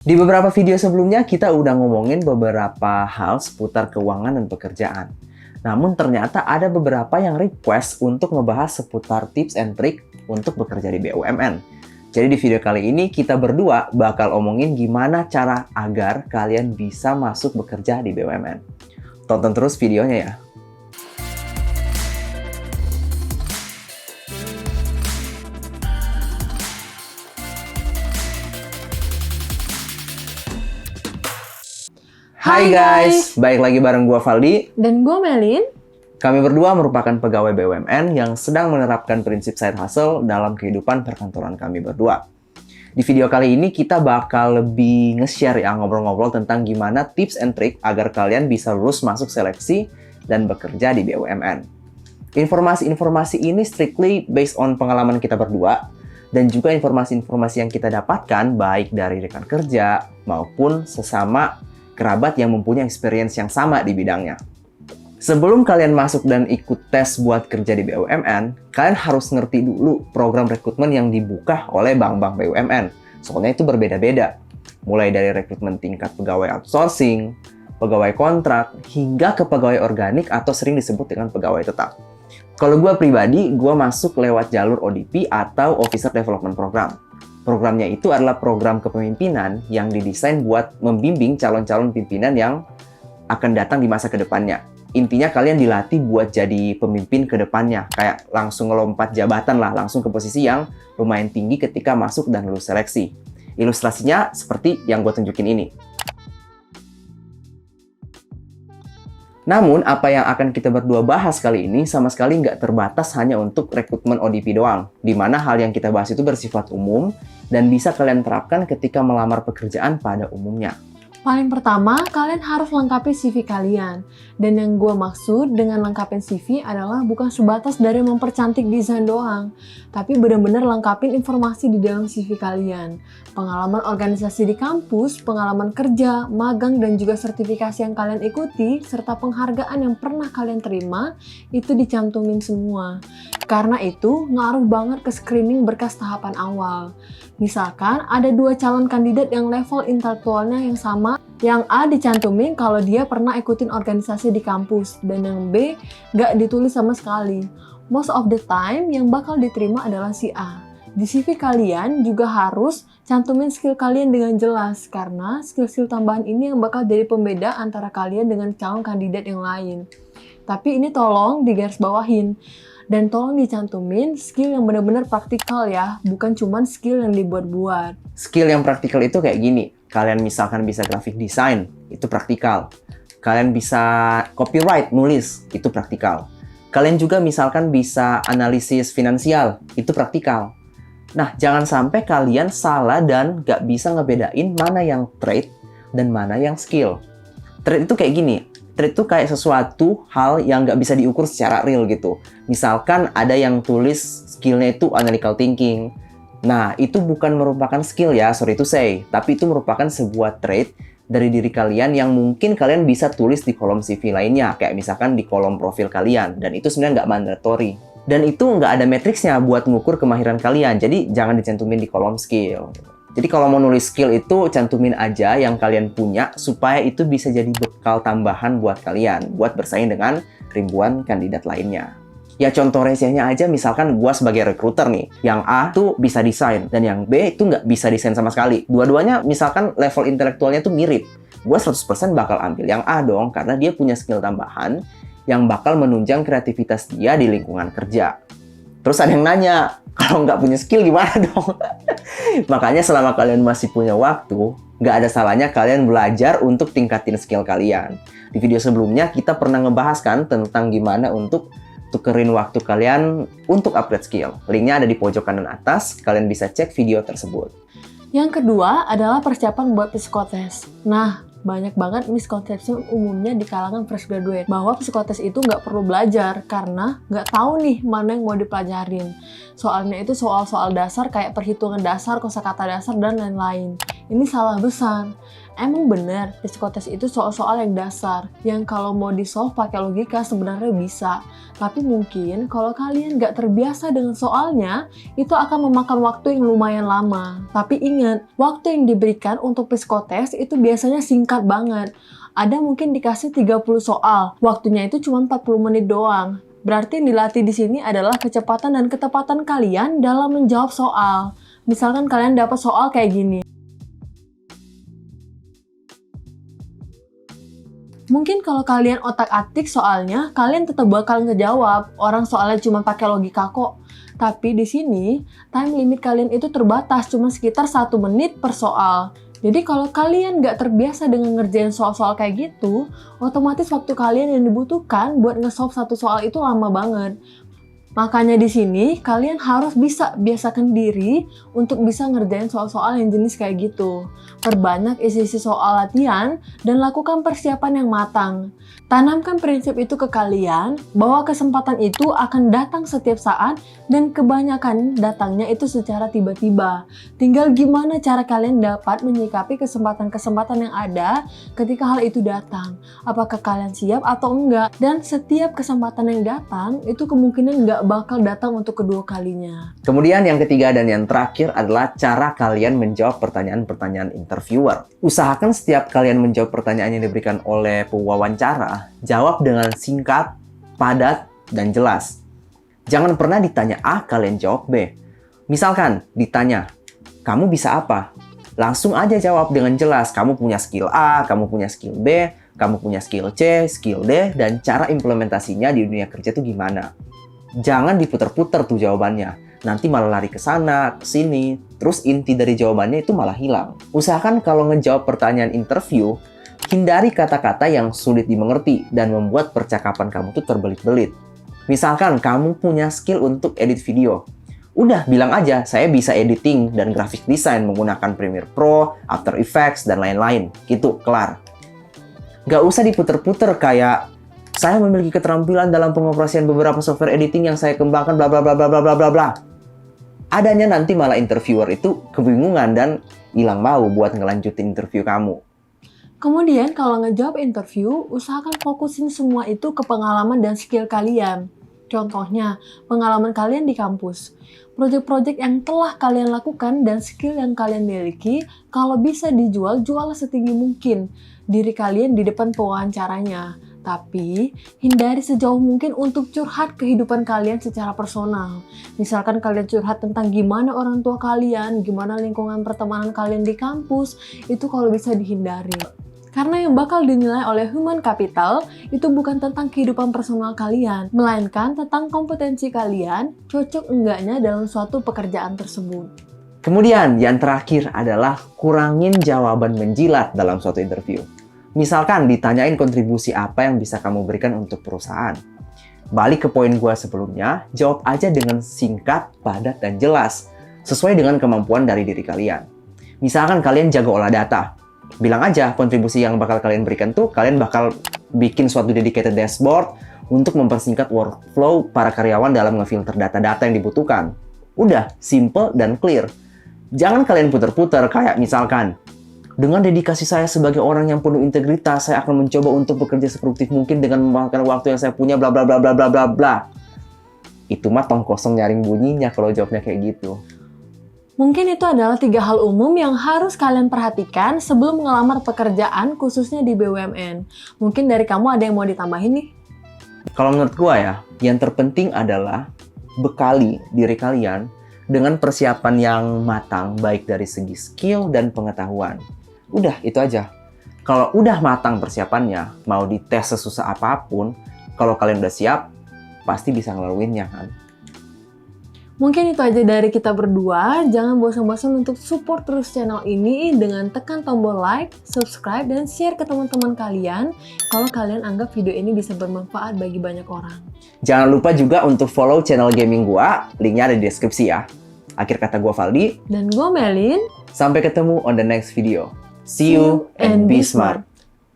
Di beberapa video sebelumnya kita udah ngomongin beberapa hal seputar keuangan dan pekerjaan. Namun ternyata ada beberapa yang request untuk ngebahas seputar tips and trick untuk bekerja di BUMN. Jadi di video kali ini kita berdua bakal omongin gimana cara agar kalian bisa masuk bekerja di BUMN. Tonton terus videonya ya. Hai guys, baik lagi bareng gua Valdi. Dan gue Melin. Kami berdua merupakan pegawai BUMN yang sedang menerapkan prinsip side hustle dalam kehidupan perkantoran kami berdua. Di video kali ini kita bakal lebih nge-share ya, ngobrol-ngobrol tentang gimana tips and trick agar kalian bisa lulus masuk seleksi dan bekerja di BUMN. Informasi-informasi ini strictly based on pengalaman kita berdua dan juga informasi-informasi yang kita dapatkan baik dari rekan kerja maupun sesama kerabat yang mempunyai experience yang sama di bidangnya. Sebelum kalian masuk dan ikut tes buat kerja di BUMN, kalian harus ngerti dulu program rekrutmen yang dibuka oleh bank-bank BUMN. Soalnya itu berbeda-beda. Mulai dari rekrutmen tingkat pegawai outsourcing, pegawai kontrak, hingga ke pegawai organik atau sering disebut dengan pegawai tetap. Kalau gue pribadi, gue masuk lewat jalur ODP atau Officer Development Program. Programnya itu adalah program kepemimpinan yang didesain buat membimbing calon-calon pimpinan yang akan datang di masa kedepannya. Intinya kalian dilatih buat jadi pemimpin ke depannya, kayak langsung ngelompat jabatan lah, langsung ke posisi yang lumayan tinggi ketika masuk dan lulus seleksi. Ilustrasinya seperti yang gue tunjukin ini. Namun, apa yang akan kita berdua bahas kali ini sama sekali nggak terbatas hanya untuk rekrutmen ODP doang, di mana hal yang kita bahas itu bersifat umum dan bisa kalian terapkan ketika melamar pekerjaan pada umumnya. Paling pertama, kalian harus lengkapi CV kalian. Dan yang gue maksud dengan lengkapin CV adalah bukan sebatas dari mempercantik desain doang, tapi benar-benar lengkapin informasi di dalam CV kalian. Pengalaman organisasi di kampus, pengalaman kerja, magang, dan juga sertifikasi yang kalian ikuti, serta penghargaan yang pernah kalian terima, itu dicantumin semua. Karena itu, ngaruh banget ke screening berkas tahapan awal. Misalkan, ada 2 calon kandidat yang level intelektualnya yang sama. Yang A dicantumin kalau dia pernah ikutin organisasi di kampus, dan yang B gak ditulis sama sekali. Most of the time, yang bakal diterima adalah si A. Di CV kalian juga harus cantumin skill kalian dengan jelas, karena skill-skill tambahan ini yang bakal jadi pembeda antara kalian dengan calon kandidat yang lain. Tapi ini tolong digarisbawahin. Dan tolong dicantumin skill yang benar-benar praktikal ya, bukan cuman skill yang dibuat-buat. Skill yang praktikal itu kayak gini, kalian misalkan bisa graphic design, itu praktikal. Kalian bisa copyright, nulis, itu praktikal. Kalian juga misalkan bisa analisis finansial, itu praktikal. Nah, jangan sampai kalian salah dan gak bisa ngebedain mana yang trade dan mana yang skill. Trade itu kayak gini, trade itu kayak sesuatu hal yang nggak bisa diukur secara real gitu. Misalkan ada yang tulis skillnya itu analytical thinking. Nah, itu bukan merupakan skill ya, sorry to say. Tapi itu merupakan sebuah trait dari diri kalian yang mungkin kalian bisa tulis di kolom CV lainnya. Kayak misalkan di kolom profil kalian. Dan itu sebenarnya nggak mandatory. Dan itu nggak ada matriksnya buat mengukur kemahiran kalian. Jadi jangan dicantumin di kolom skill. Jadi kalau mau nulis skill itu cantumin aja yang kalian punya supaya itu bisa jadi bekal tambahan buat kalian buat bersaing dengan ribuan kandidat lainnya. Ya contoh resehnya aja misalkan gua sebagai recruiter nih, yang A tuh bisa desain dan yang B itu nggak bisa desain sama sekali. Dua-duanya misalkan level intelektualnya tuh mirip. Gua 100% bakal ambil yang A dong karena dia punya skill tambahan yang bakal menunjang kreativitas dia di lingkungan kerja. Terus ada yang nanya, kalau nggak punya skill gimana dong? Makanya selama kalian masih punya waktu, nggak ada salahnya kalian belajar untuk tingkatin skill kalian. Di video sebelumnya kita pernah ngebahas kan tentang gimana untuk tukerin waktu kalian untuk upgrade skill. Linknya ada di pojok kanan atas, kalian bisa cek video tersebut. Yang kedua adalah persiapan buat psikotes. Nah, banyak banget misconception umumnya di kalangan fresh graduate bahwa psikotes itu nggak perlu belajar karena nggak tahu nih mana yang mau dipelajarin. Soalnya itu soal-soal dasar kayak perhitungan dasar, kosakata dasar, dan lain-lain. Ini salah besar. Emang bener, psikotes itu soal-soal yang dasar, yang kalau mau di-solve pakai logika sebenarnya bisa. Tapi mungkin kalau kalian nggak terbiasa dengan soalnya, itu akan memakan waktu yang lumayan lama. Tapi ingat, waktu yang diberikan untuk psikotes itu biasanya singkat banget. Ada mungkin dikasih 30 soal, waktunya itu cuma 40 menit doang. Berarti yang dilatih di sini adalah kecepatan dan ketepatan kalian dalam menjawab soal. Misalkan kalian dapat soal kayak gini. Mungkin kalau kalian otak-atik soalnya, kalian tetap bakal ngejawab. Orang soalnya cuma pakai logika kok. Tapi di sini, time limit kalian itu terbatas, cuma sekitar 1 menit per soal. Jadi kalau kalian nggak terbiasa dengan ngerjain soal-soal kayak gitu, otomatis waktu kalian yang dibutuhkan buat nge-solve satu soal itu lama banget. Makanya di sini kalian harus bisa biasakan diri untuk bisa ngerjain soal-soal yang jenis kayak gitu. Perbanyak isi-isi soal latihan dan lakukan persiapan yang matang. Tanamkan prinsip itu ke kalian bahwa kesempatan itu akan datang setiap saat dan kebanyakan datangnya itu secara tiba-tiba. Tinggal gimana cara kalian dapat menyikapi kesempatan-kesempatan yang ada ketika hal itu datang. Apakah kalian siap atau enggak? Dan setiap kesempatan yang datang itu kemungkinan enggak bakal datang untuk kedua kalinya. Kemudian yang ketiga dan yang terakhir adalah cara kalian menjawab pertanyaan-pertanyaan interviewer. Usahakan setiap kalian menjawab pertanyaan yang diberikan oleh pewawancara, jawab dengan singkat, padat, dan jelas. Jangan pernah ditanya A, kalian jawab B. Misalkan ditanya, kamu bisa apa? Langsung aja jawab dengan jelas. Kamu punya skill A, kamu punya skill B, kamu punya skill C, skill D, dan cara implementasinya di dunia kerja itu gimana. Jangan diputer-puter tuh jawabannya. Nanti malah lari ke sana, ke sini, terus inti dari jawabannya itu malah hilang. Usahakan kalau ngejawab pertanyaan interview, hindari kata-kata yang sulit dimengerti dan membuat percakapan kamu tuh terbelit-belit. Misalkan kamu punya skill untuk edit video. Udah bilang aja, saya bisa editing dan graphic design menggunakan Premiere Pro, After Effects, dan lain-lain. Gitu, kelar. Gak usah diputer-puter kayak saya memiliki keterampilan dalam pengoperasian beberapa software editing yang saya kembangkan bla bla bla bla bla bla bla. Adanya nanti malah interviewer itu kebingungan dan hilang mau buat ngelanjutin interview kamu. Kemudian kalau ngejawab interview, usahakan fokusin semua itu ke pengalaman dan skill kalian. Contohnya, pengalaman kalian di kampus. Project-project yang telah kalian lakukan dan skill yang kalian miliki, kalau bisa dijual, juallah setinggi mungkin diri kalian di depan pewawancaranya. Tapi, hindari sejauh mungkin untuk curhat kehidupan kalian secara personal. Misalkan kalian curhat tentang gimana orang tua kalian, gimana lingkungan pertemanan kalian di kampus, itu kalau bisa dihindari. Karena yang bakal dinilai oleh human capital itu bukan tentang kehidupan personal kalian, melainkan tentang kompetensi kalian, cocok enggaknya dalam suatu pekerjaan tersebut. Kemudian, yang terakhir adalah kurangin jawaban menjilat dalam suatu interview. Misalkan ditanyain kontribusi apa yang bisa kamu berikan untuk perusahaan. Balik ke poin gua sebelumnya, jawab aja dengan singkat, padat, dan jelas, sesuai dengan kemampuan dari diri kalian. Misalkan kalian jago olah data, bilang aja kontribusi yang bakal kalian berikan tuh, kalian bakal bikin suatu dedicated dashboard untuk mempersingkat workflow para karyawan dalam ngefilter data-data yang dibutuhkan. Udah, simple dan clear. Jangan kalian puter-puter kayak misalkan, dengan dedikasi saya sebagai orang yang penuh integritas, saya akan mencoba untuk bekerja seproduktif mungkin dengan memakan waktu yang saya punya, bla bla bla bla bla bla bla. Itu mah tong kosong nyaring bunyinya kalau jawabnya kayak gitu. Mungkin itu adalah 3 hal umum yang harus kalian perhatikan sebelum ngelamar pekerjaan, khususnya di BUMN. Mungkin dari kamu ada yang mau ditambahin nih? Kalau menurut gua ya, yang terpenting adalah bekali diri kalian dengan persiapan yang matang, baik dari segi skill dan pengetahuan. Udah, itu aja. Kalau udah matang persiapannya, mau dites sesusah apapun, kalau kalian udah siap, pasti bisa ngelaluinnya kan. Mungkin itu aja dari kita berdua. Jangan bosan-bosan untuk support terus channel ini dengan tekan tombol like, subscribe, dan share ke teman-teman kalian kalau kalian anggap video ini bisa bermanfaat bagi banyak orang. Jangan lupa juga untuk follow channel gaming gua, linknya ada di deskripsi ya. Akhir kata gua Valdi. Dan gue Melin. Sampai ketemu on the next video. See you and be smart.